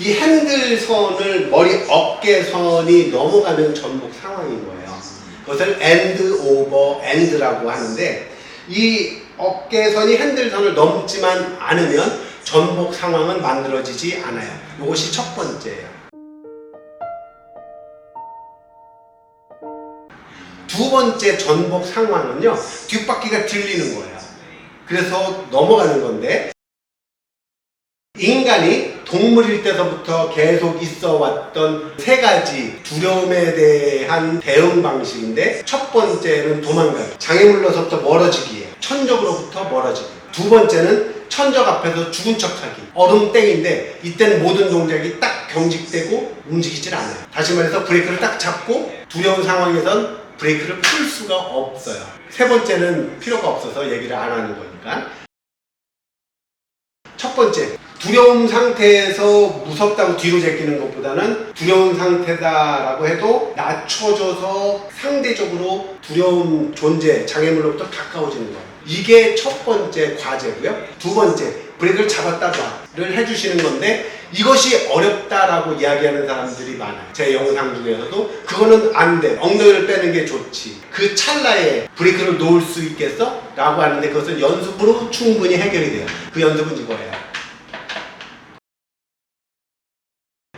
이 핸들선을 머리 어깨선이 넘어가는 전복 상황인 거예요. 그것을 엔드 오버 엔드라고 하는데, 이 어깨선이 핸들선을 넘지만 않으면 전복 상황은 만들어지지 않아요. 이것이 첫 번째예요. 두 번째 전복 상황은요, 뒷바퀴가 들리는 거예요. 그래서 넘어가는 건데, 인간이 동물일 때서부터 계속 있어 왔던 세 가지 두려움에 대한 대응 방식인데, 첫 번째는 도망가기, 장애물로서부터 멀어지기예요. 천적으로부터 멀어지기. 두 번째는 천적 앞에서 죽은 척하기, 얼음 땡인데 이때는 모든 동작이 딱 경직되고 움직이질 않아요. 다시 말해서 브레이크를 딱 잡고 두려운 상황에선 브레이크를 풀 수가 없어요. 세 번째는 필요가 없어서 얘기를 안 하는 거니까. 첫 번째, 두려움 상태에서 무섭다고 뒤로 제끼는 것보다는 두려운 상태다라고 해도 낮춰져서 상대적으로 두려운 존재, 장애물로부터 가까워지는 거예요. 이게 첫 번째 과제고요. 두 번째, 브레이크를 잡았다 놔를 해주시는 건데, 이것이 어렵다라고 이야기하는 사람들이 많아요. 제 영상 중에서도 그거는 안 돼, 엉덩이를 빼는 게 좋지, 그 찰나에 브레이크를 놓을 수 있겠어? 라고 하는데, 그것은 연습으로 충분히 해결이 돼요. 그 연습은 이거예요.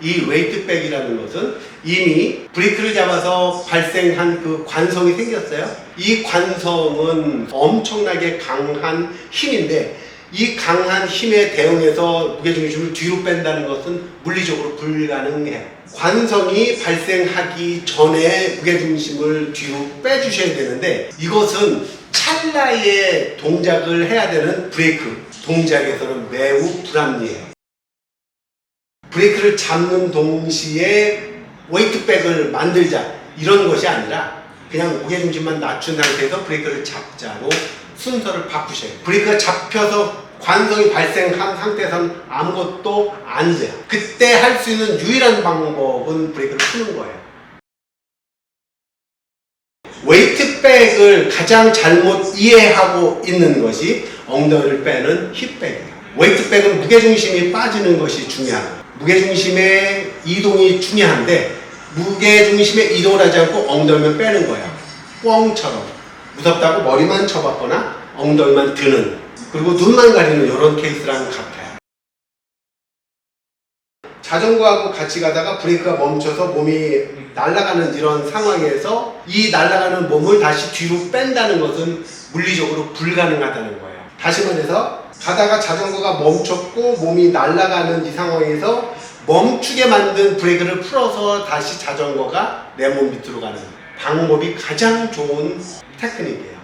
이 웨이트백이라는 것은 이미 브레이크를 잡아서 발생한 그 관성이 생겼어요. 이 관성은 엄청나게 강한 힘인데, 이 강한 힘에 대응해서 무게중심을 뒤로 뺀다는 것은 물리적으로 불가능해요. 관성이 발생하기 전에 무게중심을 뒤로 빼주셔야 되는데, 이것은 찰나의 동작을 해야 되는 브레이크 동작에서는 매우 불합리해요. 브레이크를 잡는 동시에 웨이트백을 만들자, 이런 것이 아니라 그냥 무게중심만 낮춘 상태에서 브레이크를 잡자로 순서를 바꾸셔야 돼요. 브레이크가 잡혀서 관성이 발생한 상태에서는 아무것도 안 돼요. 그때 할 수 있는 유일한 방법은 브레이크를 푸는 거예요. 웨이트백을 가장 잘못 이해하고 있는 것이 엉덩이를 빼는 힙백이에요. 웨이트백은 무게중심이 빠지는 것이 중요하고, 무게중심의 이동이 중요한데, 무게중심의 이동을 하지 않고 엉덩이만 빼는 거예요. 뻥처럼 무섭다고 머리만 쳐박거나 엉덩이만 드는, 그리고 눈만 가리는 이런 케이스랑 같아요. 자전거하고 같이 가다가 브레이크가 멈춰서 몸이 날아가는 이런 상황에서 이 날아가는 몸을 다시 뒤로 뺀다는 것은 물리적으로 불가능하다는 거예요. 다시 말해서 가다가 자전거가 멈췄고 몸이 날아가는 이 상황에서 멈추게 만든 브레이크를 풀어서 다시 자전거가 내 몸 밑으로 가는 방법이 가장 좋은 테크닉이에요.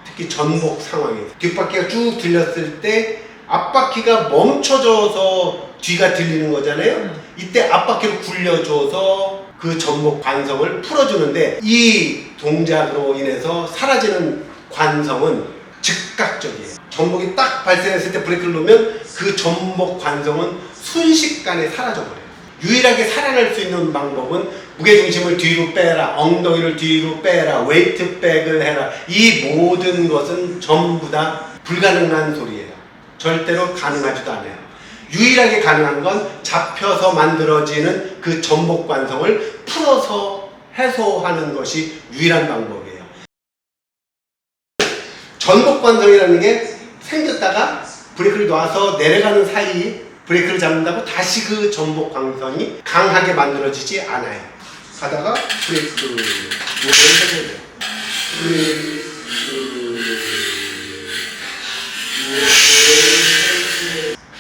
특히 전복 상황에서 뒷바퀴가 쭉 들렸을 때 앞바퀴가 멈춰져서 뒤가 들리는 거잖아요. 이때 앞바퀴를 굴려줘서 그 전복 관성을 풀어주는데, 이 동작으로 인해서 사라지는 관성은 즉각적이에요. 전복이 딱 발생했을 때 브레이크를 놓으면 그 전복 관성은 순식간에 사라져버려요. 유일하게 살아날 수 있는 방법은 무게중심을 뒤로 빼라, 엉덩이를 뒤로 빼라, 웨이트백을 해라, 이 모든 것은 전부 다 불가능한 소리예요. 절대로 가능하지도 않아요. 유일하게 가능한 건 잡혀서 만들어지는 그 전복 관성을 풀어서 해소하는 것이 유일한 방법이에요. 전복 관성이라는 게 생겼다가 브레이크를 놔서 내려가는 사이 브레이크를 잡는다고 다시 그 전복 관성이 강하게 만들어지지 않아요. 가다가 브레이크를 해줘야 돼요.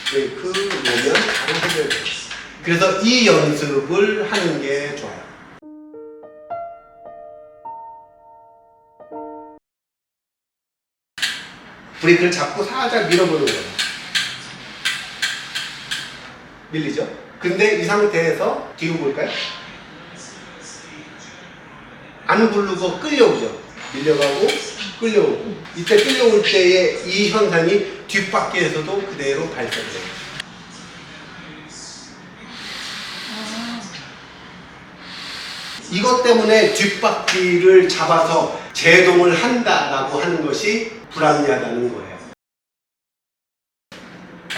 브레이크 놓으면 바로 해줘야 돼요. 그래서 이 연습을 하는 게 좋아요. 브레이크를 잡고 살짝 밀어보는 거예요. 밀리죠? 근데 이 상태에서 뒤로 볼까요? 안 굴르고 끌려오죠? 밀려가고 끌려오고, 이때 끌려올 때의 이 현상이 뒷바퀴에서도 그대로 발생돼요. 이것 때문에 뒷바퀴를 잡아서 제동을 한다라고 하는 것이 불합리하다는 거예요.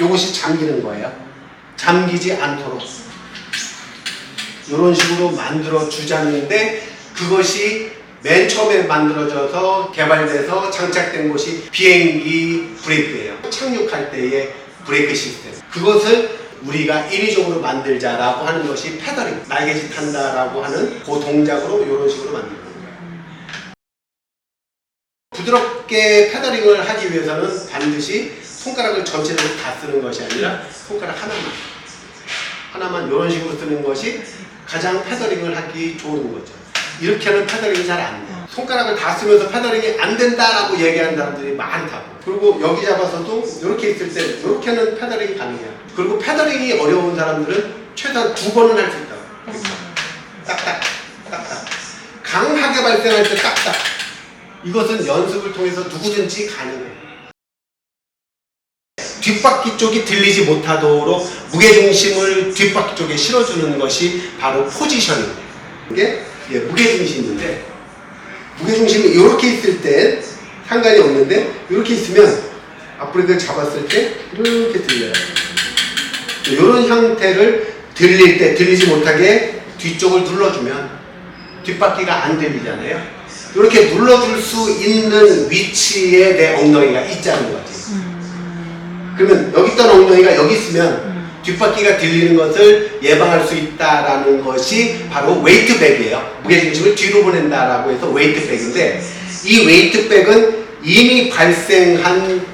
이것이 잠기는 거예요. 자, 잠기지 않도록 이런 식으로 만들어 주자는데, 그것이 맨 처음에 만들어져서 개발돼서 장착된 것이 비행기 브레이크예요. 착륙할 때의 브레이크 시스템. 그것을 우리가 인위적으로 만들자라고 하는 것이 페더링, 날개짓 한다라고 하는 그 동작으로 이런 식으로 만드는 거예요. 부드럽게 페더링을 하기 위해서는 반드시 손가락을 전체적으로 다 쓰는 것이 아니라 손가락 하나만 이런 식으로 쓰는 것이 가장 페더링을 하기 좋은 거죠. 이렇게 하면 페더링이 잘 안 돼요. 손가락을 다 쓰면서 페더링이 안 된다라고 얘기하는 사람들이 많다고. 그리고 여기 잡아서도 이렇게 있을 때 이렇게 하는 페더링이 가능해요. 그리고 페더링이 어려운 사람들은 최소한 2번은 할 수 있다고. 딱딱, 딱딱. 강하게 발생할 때 딱딱. 이것은 연습을 통해서 누구든지 가능해요. 뒷바퀴 쪽이 들리지 못하도록 무게중심을 뒷바퀴 쪽에 실어주는 것이 바로 포지셔닝. 이게 무게중심인데, 무게중심이 이렇게 있을 때 상관이 없는데, 이렇게 있으면 앞브레이크를 잡았을 때 이렇게 들려요. 이런 형태를 들릴 때 들리지 못하게 뒤쪽을 눌러주면 뒷바퀴가 안 들리잖아요. 이렇게 눌러줄 수 있는 위치에 내 엉덩이가 있자는 거지. 그러면 여기 있던 엉덩이가 여기 있으면 뒷바퀴가 들리는 것을 예방할 수 있다라는 것이 바로 웨이트백이에요. 무게중심을 뒤로 보낸다라고 해서 웨이트백인데, 이 웨이트백은 이미 발생한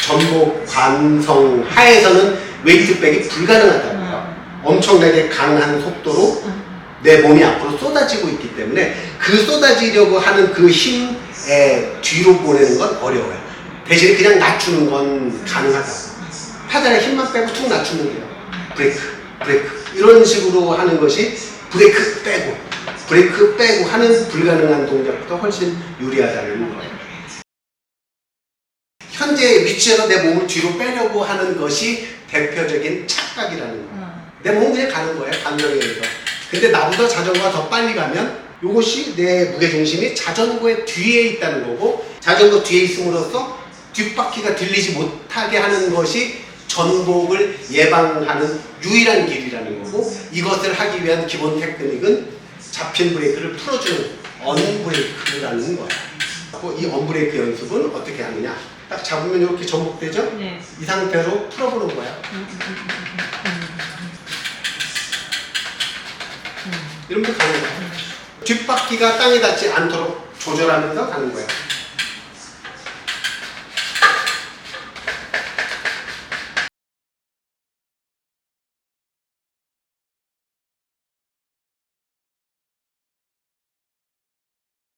전복 관성 하에서는 웨이트백이 불가능하다고 해요. 엄청나게 강한 속도로 내 몸이 앞으로 쏟아지고 있기 때문에 그 쏟아지려고 하는 그 힘에 뒤로 보내는 건 어려워요. 대신에 그냥 낮추는 건 가능하다고. 페달에 힘만 빼고 툭 낮추면 돼요. 브레이크 이런 식으로 하는 것이 브레이크 빼고 하는 불가능한 동작보다 훨씬 유리하다는 거예요. 현재 위치에서 내 몸을 뒤로 빼려고 하는 것이 대표적인 착각이라는 거예요. 내 몸은 그냥 가는 거예요, 감정에 의해서. 근데 나보다 자전거가 더 빨리 가면 이것이 내 무게중심이 자전거의 뒤에 있다는 거고, 자전거 뒤에 있음으로써 뒷바퀴가 들리지 못하게 하는 것이 전복을 예방하는 유일한 길이라는 거고, 이것을 하기 위한 기본 테크닉은 잡힌 브레이크를 풀어주는 언브레이크라는 거예요. 이 언브레이크 연습은 어떻게 하느냐, 딱 잡으면 이렇게 전복되죠? 네. 이 상태로 풀어보는 거야. 이러면 가는 거야. 뒷바퀴가 땅에 닿지 않도록 조절하면서 가는 거야.